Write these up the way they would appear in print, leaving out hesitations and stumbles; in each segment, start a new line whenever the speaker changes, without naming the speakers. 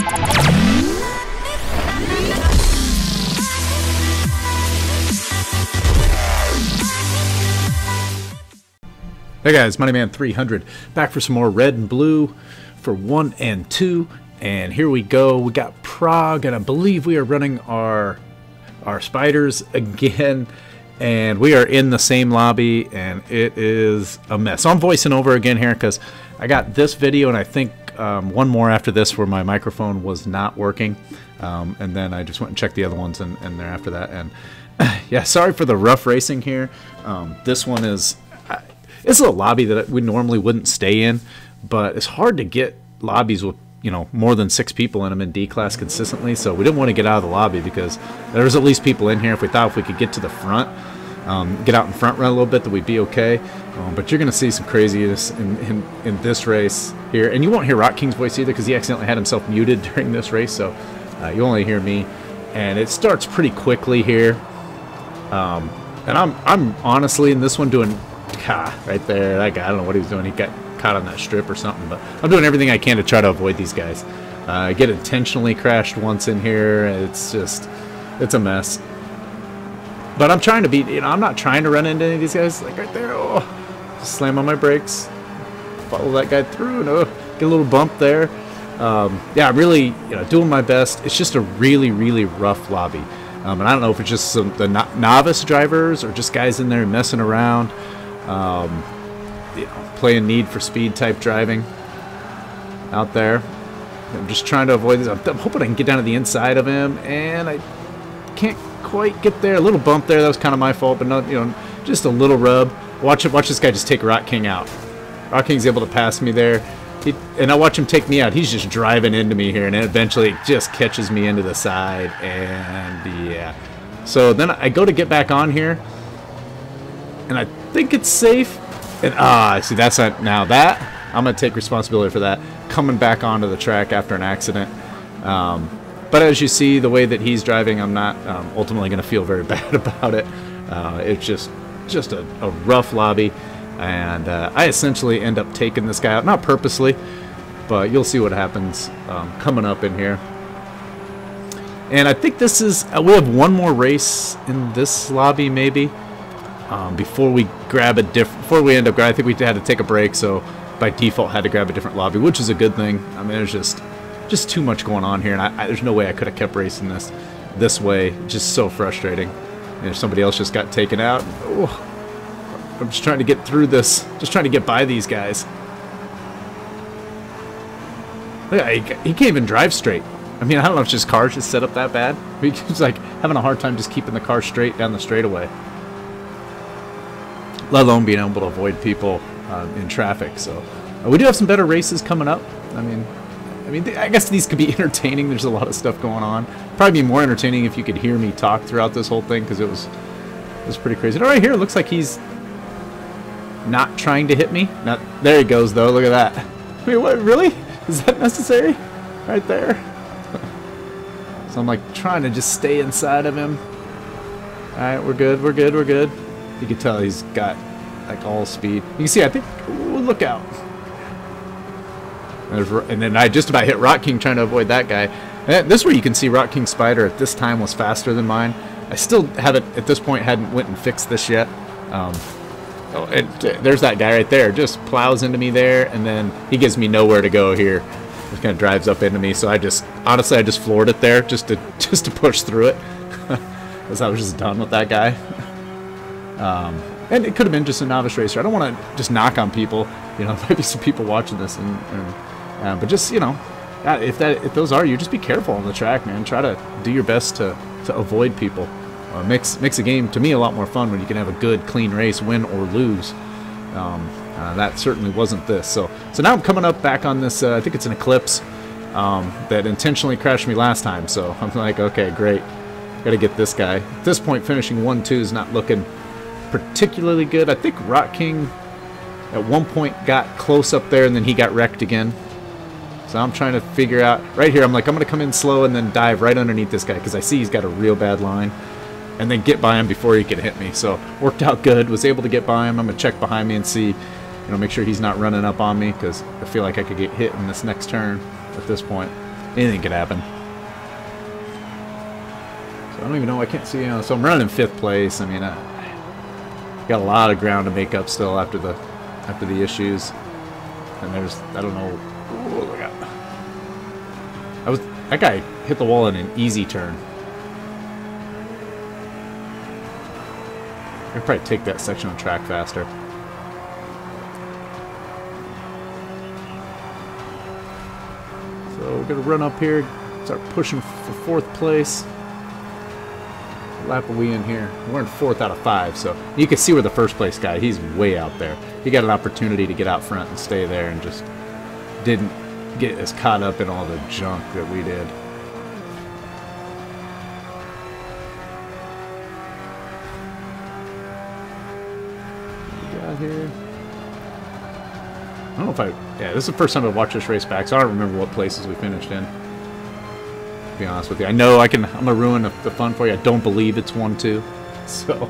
Hey guys, MoneyMan300 back for some more red and blue for 1 and 2, and here we go. We got Prague, and I believe we are running our spiders again, and we are in the same lobby, and it is a mess. So I'm voicing over again here because I got this video and I think one more after this where my microphone was not working, and then I just went and checked the other ones and there after that. And yeah, sorry for the rough racing here. This one is it's a lobby that we normally wouldn't stay in, but it's hard to get lobbies with, you know, more than 6 people in them in D-Class consistently, so we didn't want to get out of the lobby because there was at least people in here. If we thought if we could get to the front, get out in front run a little bit, that we'd be okay. But you're going to see some craziness in this race here, and you won't hear Rock King's voice either because he accidentally had himself muted during this race, so you only hear me. And it starts pretty quickly here, and I'm honestly in this one doing... right there, that guy, I don't know what he was doing. He got caught on that strip or something, but I'm doing everything I can to try to avoid these guys. I get intentionally crashed once in here. It's a mess. But I'm trying to beat, you know, I'm not trying to run into any of these guys. Like right there, oh, just slam on my brakes, follow that guy through, and oh, get a little bump there. Yeah, really, you know, doing my best. It's just a really, really rough lobby. And I don't know if it's just the novice drivers or just guys in there messing around. You know, playing Need for Speed type driving out there. I'm just trying to avoid this. I'm hoping I can get down to the inside of him, and I can't quite get there. A little bump there. That was kind of my fault, but not, you know, just a little rub. Watch this guy just take Rock King out. Rock King's able to pass me there, and I watch him take me out. He's just driving into me here, and then eventually it just catches me into the side, and yeah. So then I go to get back on here, and I think it's safe, and see, that's not, now that I'm gonna take responsibility for that, coming back onto the track after an accident. But as you see, the way that he's driving, I'm not ultimately gonna feel very bad about it. It's just a rough lobby, and I essentially end up taking this guy out, not purposely, but you'll see what happens coming up in here. And I think this is we have one more race in this lobby maybe. Before we grab a before we end up, I think we had to take a break, so by default had to grab a different lobby, which is a good thing. I mean, there's just too much going on here, and there's no way I could have kept racing this way. Just so frustrating. And if somebody else just got taken out, oh, I'm just trying to get through this, just trying to get by these guys. Yeah, he can't even drive straight. I mean, I don't know if just cars just set up that bad. He's like having a hard time just keeping the car straight down the straightaway, let alone being able to avoid people in traffic. So we do have some better races coming up. I mean, I guess these could be entertaining. There's a lot of stuff going on. Probably be more entertaining if you could hear me talk throughout this whole thing, because it was pretty crazy. All right, here it looks like he's not trying to hit me. Not, there he goes though. Look at that. I mean, what, really? Is that necessary? Right there. So I'm like trying to just stay inside of him. All right, we're good. We're good. We're good. You can tell he's got like all speed. You can see, I think, ooh, look out. And then I just about hit Rock King trying to avoid that guy. And this is where you can see Rock King Spider at this time was faster than mine. I still haven't, at this point, hadn't went and fixed this yet. Oh, and there's that guy right there. Just plows into me there, and then he gives me nowhere to go here. Just kind of drives up into me. So I just, honestly, I just floored it there just to push through it, because I was just done with that guy. And it could have been just a novice racer. I don't want to just knock on people. You know, there might be some people watching this, but just, you know, if those are you, just be careful on the track, man. Try to do your best to avoid people. Makes a game to me a lot more fun when you can have a good, clean race, win or lose. That certainly wasn't this. So now I'm coming up back on this. I think it's an Eclipse that intentionally crashed me last time. So I'm like, okay, great. Got to get this guy. At this point, finishing 1-2 is not looking particularly good. I think Rock King at one point got close up there, and then he got wrecked again. So I'm trying to figure out right here. I'm like, I'm going to come in slow and then dive right underneath this guy, because I see he's got a real bad line, and then get by him before he can hit me. So worked out good. Was able to get by him. I'm going to check behind me and see, you know, make sure he's not running up on me, because I feel like I could get hit in this next turn at this point. Anything could happen. So I don't even know. I can't see. You know, so I'm running in 5th place. I mean, got a lot of ground to make up still after the issues. And there's, I don't know. Ooh, look out. That guy hit the wall in an easy turn. I'd probably take that section of track faster. So we're gonna run up here, start pushing for 4th place. What lap are we in here? We're in 4th out of 5, so you can see where the 1st place guy, he's way out there. He got an opportunity to get out front and stay there and just didn't get as caught up in all the junk that we did. What we got here? I don't know if yeah, this is the first time I've watched this race back, so I don't remember what places we finished in. To be honest with you, I know I'm gonna ruin the fun for you. I don't believe it's 1-2, so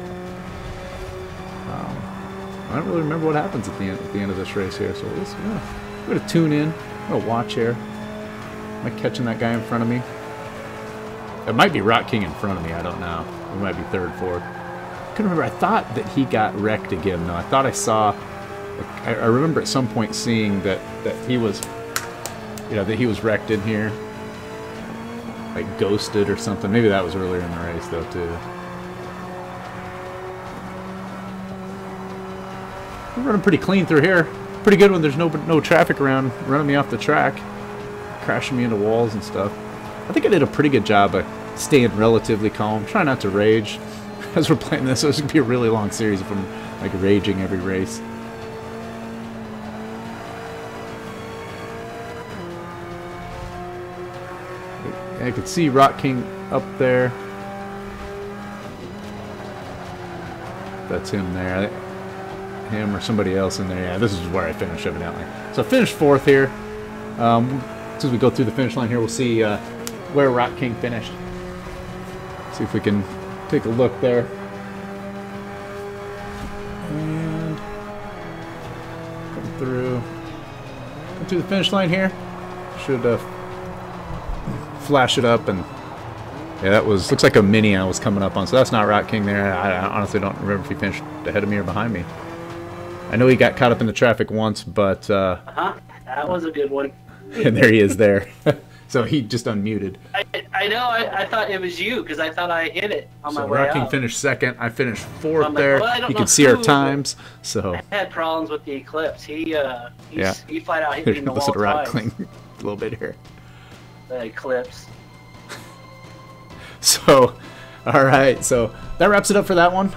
I don't really remember what happens at the end of this race here. So we're gonna tune in. I'm gonna watch here. Am I catching that guy in front of me? It might be Rock King in front of me. I don't know. We might be 3rd, 4th. I couldn't remember. I thought that he got wrecked again, though. I thought I saw. I remember at some point seeing that he was, you know, that he was wrecked in here, like ghosted or something. Maybe that was earlier in the race, though, too. We're running pretty clean through here. Pretty good when there's no traffic around running me off the track, crashing me into walls and stuff. I think I did a pretty good job of staying relatively calm. Try not to rage as we're playing this. So it's gonna be a really long series if I'm like raging every race. I could see Rock King up there. That's him there. Him or somebody else in there. Yeah, this is where I finished evidently. So I finished 4th here. As soon as we go through the finish line here, we'll see where Rock King finished. See if we can take a look there. And come through the finish line here. Should flash it up, and yeah, that looks like a mini I was coming up on. So that's not Rock King there. I honestly don't remember if he finished ahead of me or behind me. I know he got caught up in the traffic once, but
that was a good one.
And there he is there. So he just unmuted.
I know. I thought it was you because I thought I hit it on my way
out. So Rock King finished 2nd. I finished 4th there. Well, you can see our times. So
I had problems with the Eclipse. He flat out hit me in the wall
Listen to Rock
twice.
King a little bit here.
The Eclipse.
So, all right. So that wraps it up for that one.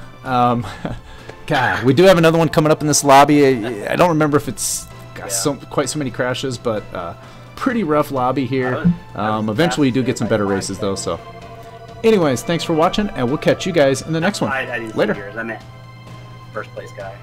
God, we do have another one coming up in this lobby. I don't remember if it's got quite so many crashes, but pretty rough lobby here. Eventually, you do get some better races, though. So, anyways, thanks for watching, and we'll catch you guys in the next one.
I didn't see
Later.
yours. I meant 1st place guy.